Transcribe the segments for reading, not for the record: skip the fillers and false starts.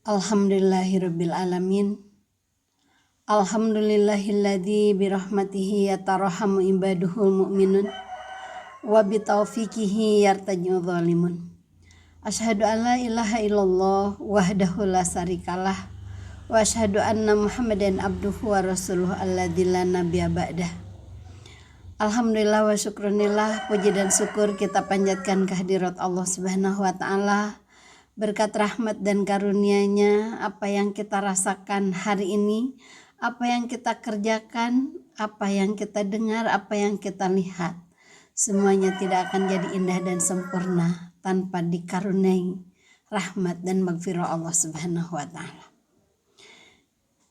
Alhamdulillahirabbil alamin. Alhamdulillahilladzi birahmatihi yatarhamu ibaduhul mu'minun wa bitaufiqihi yartajul zalimun. Asyhadu an la ilaha illallah wahdahu la syarikalah wa asyhadu anna Muhammadan abduhu wa rasuluhu alladzi la nabiyya ba'dah. Alhamdulillah wa syukronillah, puji dan syukur kita panjatkan kehadirat Allah Subhanahu wa taala. Berkat rahmat dan karunia-Nya, apa yang kita rasakan hari ini, apa yang kita kerjakan, apa yang kita dengar, apa yang kita lihat, semuanya tidak akan jadi indah dan sempurna tanpa dikaruniai rahmat dan maghfirah Allah Subhanahu wa taala.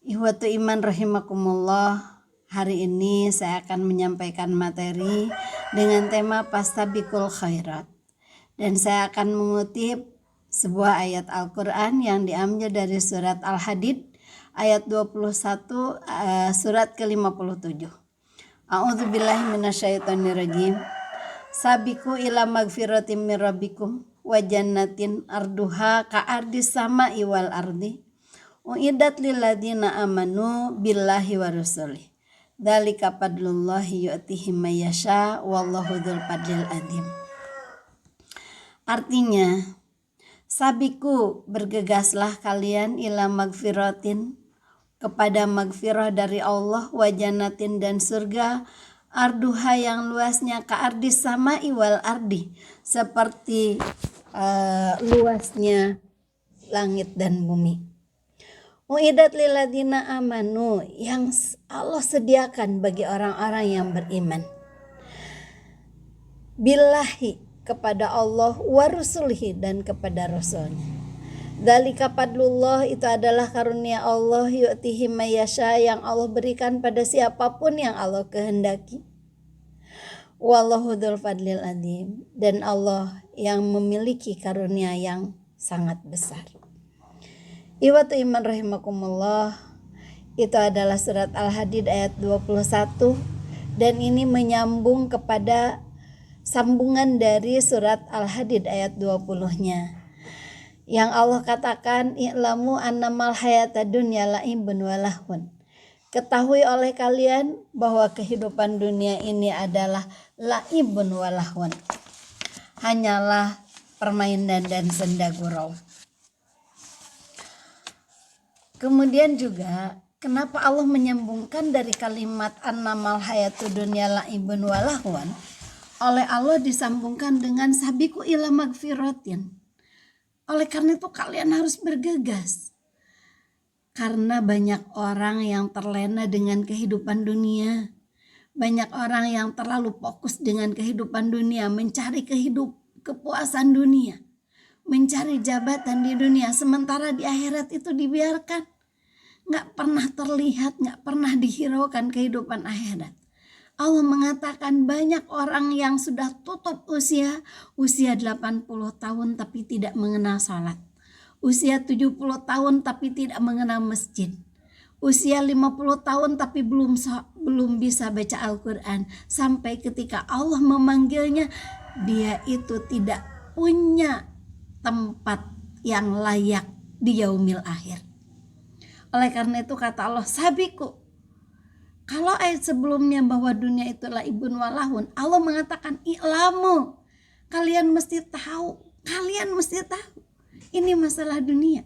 Ihwatu iman rahimakumullah, hari ini saya akan menyampaikan materi dengan tema Fastabiqul khairat, dan saya akan mengutip sebuah ayat Al-Quran yang diambil dari surat Al-Hadid ayat 21 surat ke-57. A'udzubillahi minasyaitonirrajim. Sabiqu ila magfiratim mir rabbikum wa jannatin arduha ka'ardis sama'i wal ardi uiddat lil ladzina amanu billahi wa rasulih. Dzalika fadlullahi yu'tihi may yasha wallahu dzul fadlil adzim. Artinya, sabiku, bergegaslah kalian ila magfiratin, kepada magfirah dari Allah, wa jannatin, dan surga, arduha yang luasnya ka'ardis sama'i wal ardi, seperti luasnya langit dan bumi. Uiddat lil ladzina amanu, yang Allah sediakan bagi orang-orang yang beriman. Billahi, kepada Allah, wa rusulihi, dan kepada rasulnya. Dzalika fadlullah, itu adalah karunia Allah, yu'tihi may yasha, yang Allah berikan pada siapapun yang Allah kehendaki. Wallahu dzul fadlil adzim, dan Allah yang memiliki karunia yang sangat besar. Ihwatu iman rahimakumullah, itu adalah surat Al-Hadid ayat 21, dan ini menyambung kepada sambungan dari surat Al-Hadid ayat 20-nya. Yang Allah katakan, i'lamu annamal hayata dunya la'ibun wa lahun. Ketahui oleh kalian bahwa kehidupan dunia ini adalah la'ibun wa lahun, hanyalah permainan dan senda gurau. Kemudian juga, kenapa Allah menyambungkan dari kalimat annamal hayatu dunya la'ibun wa lahun? Oleh Allah disambungkan dengan sabiku ila magfiratin. Oleh karena itu kalian harus bergegas. Karena banyak orang yang terlena dengan kehidupan dunia. Banyak orang yang terlalu fokus dengan kehidupan dunia, mencari kepuasan dunia, mencari jabatan di dunia, sementara di akhirat itu dibiarkan. Gak pernah terlihat, gak pernah dihiraukan kehidupan akhirat. Allah mengatakan banyak orang yang sudah tutup usia 80 tahun tapi tidak mengenal salat. Usia 70 tahun tapi tidak mengenal masjid. Usia 50 tahun tapi belum bisa baca Al-Quran. Sampai ketika Allah memanggilnya, dia itu tidak punya tempat yang layak di yaumil akhir. Oleh karena itu kata Allah, sabiku. Kalau ayat sebelumnya bahwa dunia itulah ibun walahun, Allah mengatakan i'lamu, kalian mesti tahu, ini masalah dunia.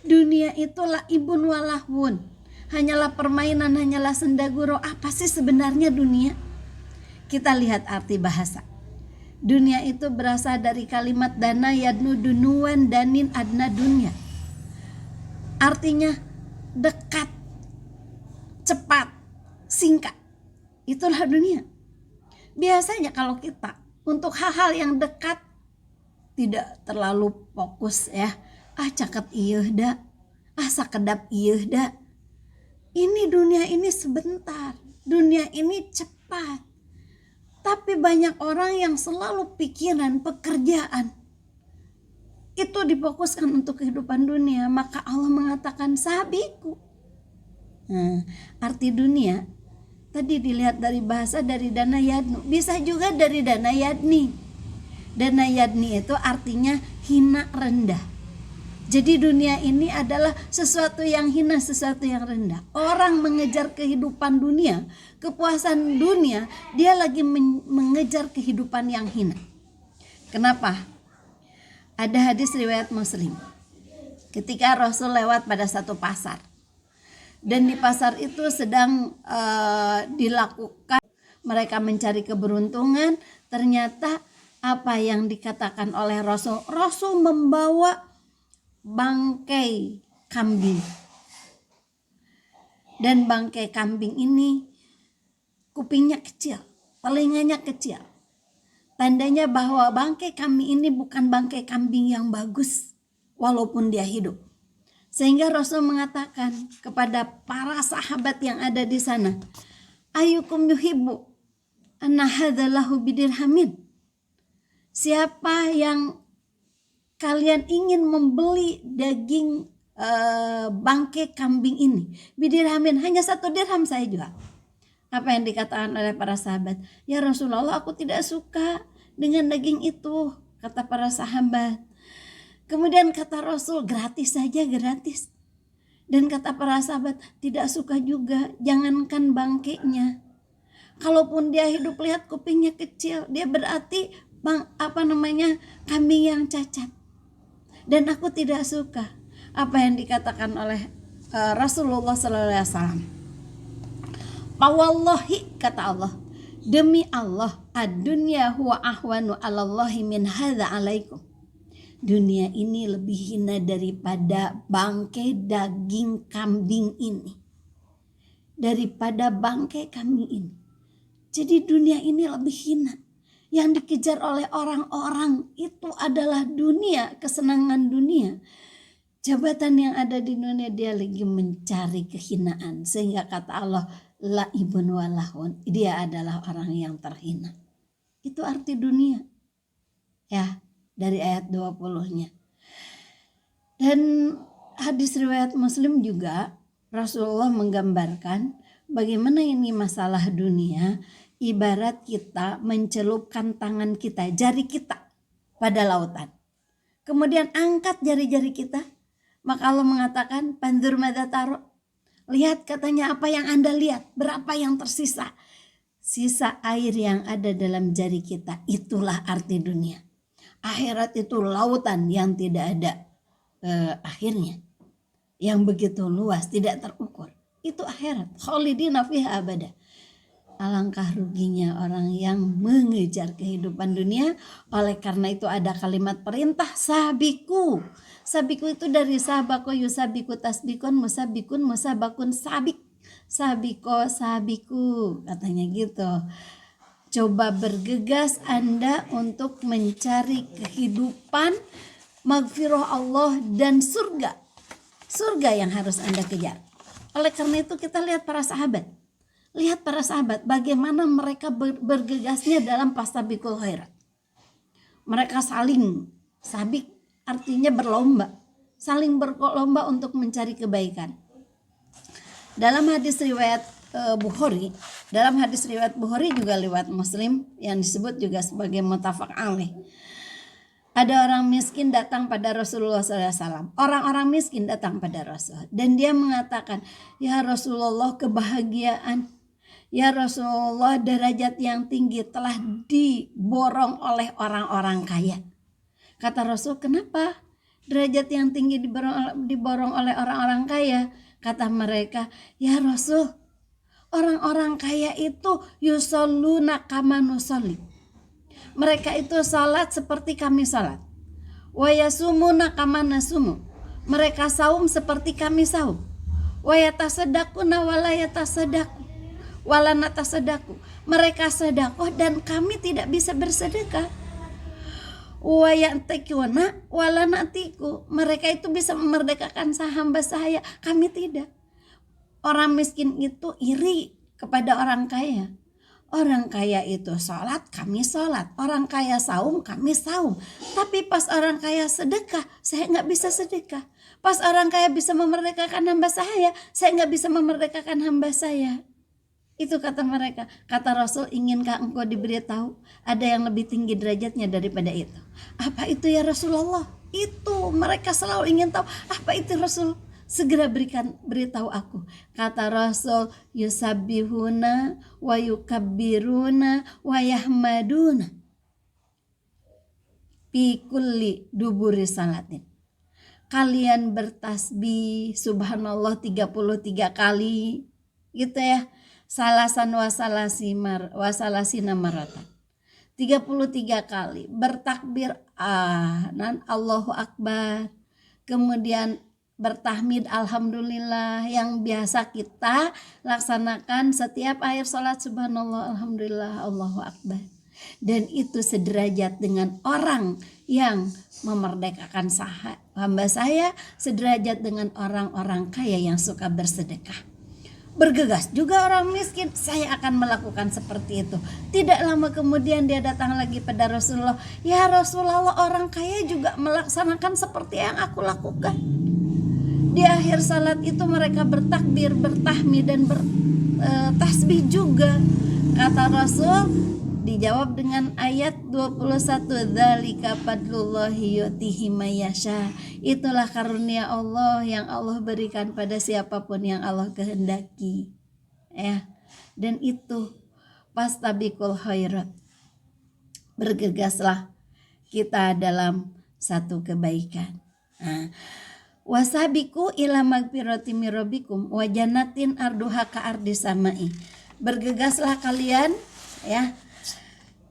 Dunia itulah ibun walahun, hanyalah permainan, hanyalah senda gurau. Apa sih sebenarnya dunia? Kita lihat arti bahasa. Dunia itu berasal dari kalimat dana yadnu dunuan danin adna dunia. Artinya dekat, cepat, singkat. Itulah dunia. Biasanya kalau kita untuk hal-hal yang dekat tidak terlalu fokus ya. Caket ieuh da, sakedap ieuh da. Ini dunia ini sebentar, dunia ini cepat. Tapi banyak orang yang selalu pikiran pekerjaan itu difokuskan untuk kehidupan dunia, maka Allah mengatakan sabiku. Arti dunia tadi dilihat dari bahasa dari dana yadnu, bisa juga dari dana yadni. Dana yadni itu artinya hina, rendah. Jadi dunia ini adalah sesuatu yang hina, sesuatu yang rendah. Orang mengejar kehidupan dunia, kepuasan dunia, dia lagi mengejar kehidupan yang hina. Kenapa? Ada hadis riwayat Muslim. Ketika Rasul lewat pada satu pasar, dan di pasar itu sedang dilakukan, mereka mencari keberuntungan. Ternyata apa yang dikatakan oleh Rasul, Rasul membawa bangkai kambing, dan bangkai kambing ini kupingnya kecil, telinganya kecil. Tandanya bahwa bangkai kambing ini bukan bangkai kambing yang bagus walaupun dia hidup. Sehingga Rasul mengatakan kepada para sahabat yang ada di sana, ayyukum yuhibbu anna hadza lahu bidirhamin. Siapa yang kalian ingin membeli daging bangkai kambing ini bidirhamin, hanya 1 dirham saya jual. Apa yang dikatakan oleh para sahabat? Ya Rasulullah, aku tidak suka dengan daging itu, kata para sahabat. Kemudian kata Rasul, gratis saja, gratis. Dan kata para sahabat, tidak suka juga, jangankan bangkainya. Kalaupun dia hidup, lihat kupingnya kecil, dia berarti kambing yang cacat. Dan aku tidak suka. Apa yang dikatakan oleh Rasulullah SAW. Wallahi, kata Allah, demi Allah, ad-dunya huwa ahwanu 'alallahi min hadza 'alaikum. Dunia ini lebih hina daripada bangkai daging kambing ini. Daripada bangkai kambing ini. Jadi dunia ini lebih hina. Yang dikejar oleh orang-orang itu adalah dunia, kesenangan dunia. Jabatan yang ada di dunia, dia lagi mencari kehinaan. Sehingga kata Allah, la'ibun walahun, dia adalah orang yang terhina. Itu arti dunia. Ya, dari ayat 20-nya. Dan hadis riwayat Muslim juga, Rasulullah menggambarkan bagaimana ini masalah dunia. Ibarat kita mencelupkan tangan kita, jari kita pada lautan. Kemudian angkat jari-jari kita. Maka Allah mengatakan, pandur madza taro. Lihat, katanya, apa yang Anda lihat, berapa yang tersisa. Sisa air yang ada dalam jari kita, itulah arti dunia. Akhirat itu lautan yang tidak ada akhirnya. Yang begitu luas, tidak terukur. Itu akhirat. Khalidina fiha abada. Alangkah ruginya orang yang mengejar kehidupan dunia. Oleh karena itu ada kalimat perintah sabiku. Sabiku itu dari sabako yusabiku tasbikun musabikun musabakun sabik. Sabiko sabiku, katanya gitu. Coba bergegas Anda untuk mencari kehidupan, magfirah Allah dan surga. Surga yang harus Anda kejar. Oleh karena itu kita lihat para sahabat. Lihat para sahabat bagaimana mereka bergegasnya dalam fastabiqul khairat. Mereka saling sabik, artinya berlomba. Saling berlomba untuk mencari kebaikan. Dalam hadis riwayat Bukhari, dalam hadis riwayat Bukhari juga lewat Muslim yang disebut juga sebagai muttafaq alaih. Ada orang miskin datang pada Rasulullah SAW. Orang-orang miskin datang pada Rasul. Dan dia mengatakan, ya Rasulullah, kebahagiaan, ya Rasulullah, derajat yang tinggi telah diborong oleh orang-orang kaya. Kata Rasul, kenapa derajat yang tinggi diborong oleh orang-orang kaya? Kata mereka, ya Rasul, orang-orang kaya itu yusalluna kama nusalli. Mereka itu salat seperti kami salat. Wa yasumuna kama nasumu. Mereka saum seperti kami saum. Wa yatasaddaquna wa la yatasaddaqu. Wa la natasaddaqu. Mereka sedekah dan kami tidak bisa bersedekah. Wa yantakuna wa la natiku. Mereka itu bisa memerdekakan hamba saya, kami tidak. Orang miskin itu iri kepada orang kaya. Orang kaya itu sholat, kami sholat. Orang kaya saum, kami saum. Tapi pas orang kaya sedekah, saya nggak bisa sedekah. Pas orang kaya bisa memerdekakan hamba saya nggak bisa memerdekakan hamba saya. Itu kata mereka. Kata Rasul, inginkah engkau diberitahu ada yang lebih tinggi derajatnya daripada itu? Apa itu ya Rasulullah? Itu mereka selalu ingin tahu apa itu Rasul, segera beritahu aku. Kata Rasul, yusabbihuna wa yukabbiruna wa yahmaduna fi kulli duburi salatin. Kalian bertasbih subhanallah 33 kali gitu ya. Salasan wasalasina maratan. 33 kali bertakbir dan Allahu Akbar, kemudian bertahmid alhamdulillah yang biasa kita laksanakan setiap akhir sholat, subhanallah alhamdulillah Allahu Akbar. Dan itu sederajat dengan orang yang memerdekakan hamba saya, sederajat dengan orang-orang kaya yang suka bersedekah. Bergegas juga orang miskin, saya akan melakukan seperti itu. Tidak lama kemudian dia datang lagi pada Rasulullah, ya Rasulullah, orang kaya juga melaksanakan seperti yang aku lakukan. Di akhir salat itu mereka bertakbir, bertahmid dan bertasbih juga. Kata Rasul, dijawab dengan ayat 21, dzalika fadlullahi yu'tihi mayasya. Itulah karunia Allah yang Allah berikan pada siapapun yang Allah kehendaki. Ya. Dan itu fastabiqul khairat. Bergegaslah kita dalam satu kebaikan. Wasabiku ila magfirati mir rabbikum wa jannatin arduha ka ardis samai. Bergegaslah kalian ya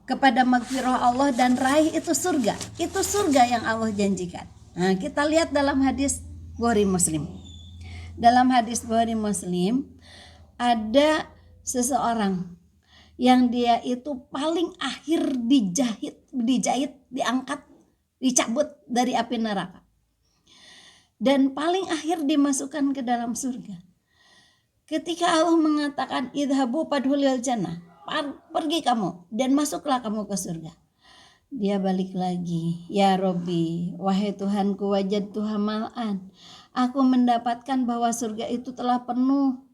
kepada magfirah Allah dan raih itu surga. Itu surga yang Allah janjikan. Nah, kita lihat dalam hadis Bukhari Muslim. Dalam hadis Bukhari Muslim ada seseorang yang dia itu paling akhir dijahit, diangkat, dicabut dari api neraka. Dan paling akhir dimasukkan ke dalam surga. Ketika Allah mengatakan idhabu padhulil jannah, pergi kamu dan masuklah kamu ke surga. Dia balik lagi, ya Robbi, wahai Tuhanku, wajadtu hamal'an. Aku mendapatkan bahwa surga itu telah penuh.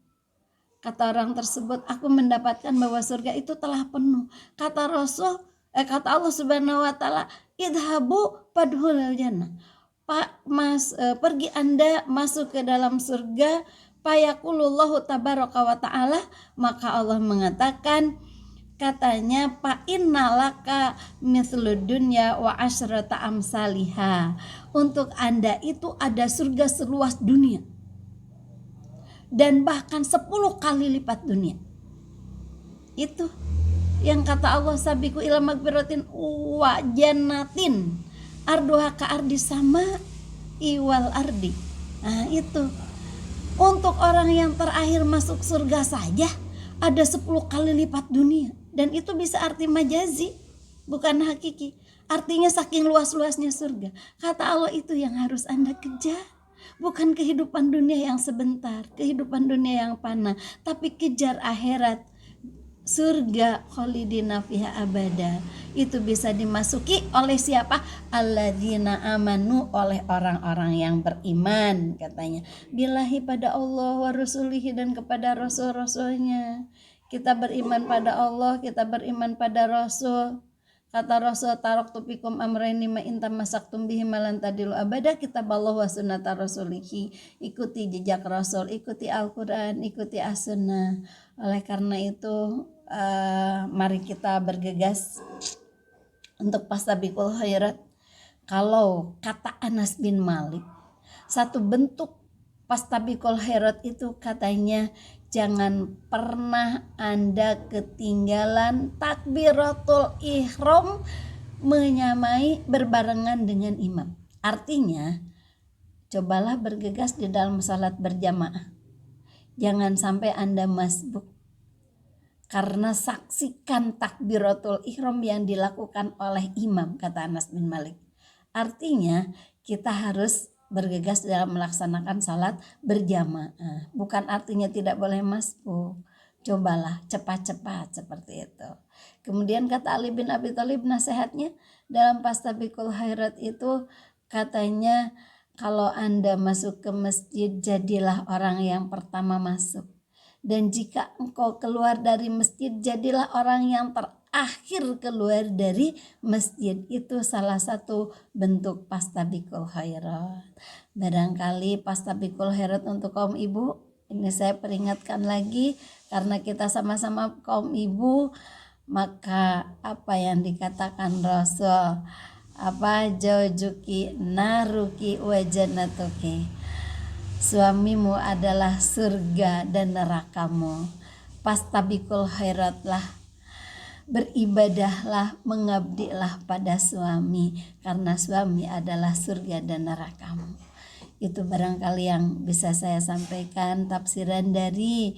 Kata orang tersebut, aku mendapatkan bahwa surga itu telah penuh. Kata kata Allah Subhanahu wa taala, idhabu padhulil jannah. Pergi Anda masuk ke dalam surga. Fayaqulullahu tabaraka wa ta'ala, maka Allah mengatakan, katanya fa innalaka mithlud dunya wa asyrata amsalihha. Untuk Anda itu ada surga seluas dunia dan bahkan 10 kali lipat dunia. Itu yang kata Allah, sabiqu ila magfiratin wa jannatin arduha ka ardi sama iwal ardi. Nah, itu untuk orang yang terakhir masuk surga saja ada 10 kali lipat dunia. Dan itu bisa arti majazi, bukan hakiki. Artinya saking luas-luasnya surga. Kata Allah, itu yang harus Anda kejar. Bukan kehidupan dunia yang sebentar, kehidupan dunia yang fana, tapi kejar akhirat. Surga khalidina fiha abada. Itu bisa dimasuki oleh siapa? Alladzina amanu, oleh orang-orang yang beriman, katanya. Billahi, pada Allah, wa rasulihi, dan kepada rasul-rasulnya. Kita beriman pada Allah, kita beriman pada Rasul. Kata Rasul, taraktu fikum amrayni ma in tamassaktum bihi malan tadilu abada, kitab Allah wa sunnata rasulihi. Ikuti jejak Rasul, ikuti Al-Quran, ikuti As-Sunnah. Oleh karena itu, mari kita bergegas untuk fastabiqul khairat. Kalau kata Anas bin Malik, satu bentuk fastabiqul khairat itu katanya, jangan pernah Anda ketinggalan takbiratul ihram menyamai berbarengan dengan imam. Artinya, cobalah bergegas di dalam salat berjamaah. Jangan sampai Anda masbuk. Karena saksikan takbiratul ihram yang dilakukan oleh imam, kata Anas bin Malik. Artinya, kita harus bergegas dalam melaksanakan salat berjamaah. Bukan artinya tidak boleh masbuk. Cobalah cepat-cepat seperti itu. Kemudian kata Ali bin Abi Thalib nasihatnya dalam fastabiqul khairat itu, katanya, kalau Anda masuk ke masjid, jadilah orang yang pertama masuk. Dan jika engkau keluar dari masjid, jadilah orang yang akhir keluar dari masjid. Itu salah satu bentuk fastabiqul khairat. Barangkali fastabiqul khairat untuk kaum ibu, ini saya peringatkan lagi karena kita sama-sama kaum ibu, maka apa yang dikatakan Rasul, jaujuki naruki wajanatuki, suamimu adalah surga dan nerakamu. Fastabiqul khairatlah, beribadahlah, mengabdilah pada suami, karena suami adalah surga dan nerakamu. Itu barangkali yang bisa saya sampaikan tafsiran dari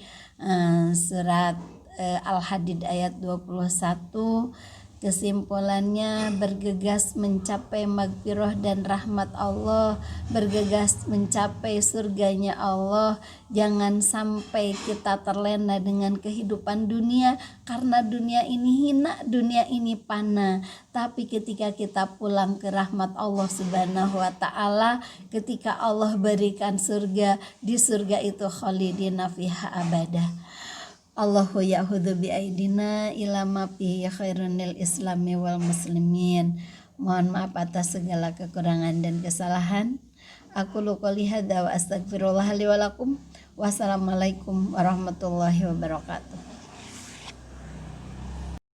surat Al-Hadid ayat 21. Kesimpulannya, bergegas mencapai magfirah dan rahmat Allah, bergegas mencapai surganya Allah. Jangan sampai kita terlena dengan kehidupan dunia, karena dunia ini hina, dunia ini fana. Tapi ketika kita pulang ke rahmat Allah Subhanahu wa taala, ketika Allah berikan surga, di surga itu khalidina fiha abadah. Allahu ya'khudhu bi'aidina ila ma fihi khairun lil islami wal muslimin. Mohon maaf atas segala kekurangan dan kesalahan. Aku qouli hadza wa astaghfirullah li wa lakum. Wassalamualaikum warahmatullahi wabarakatuh.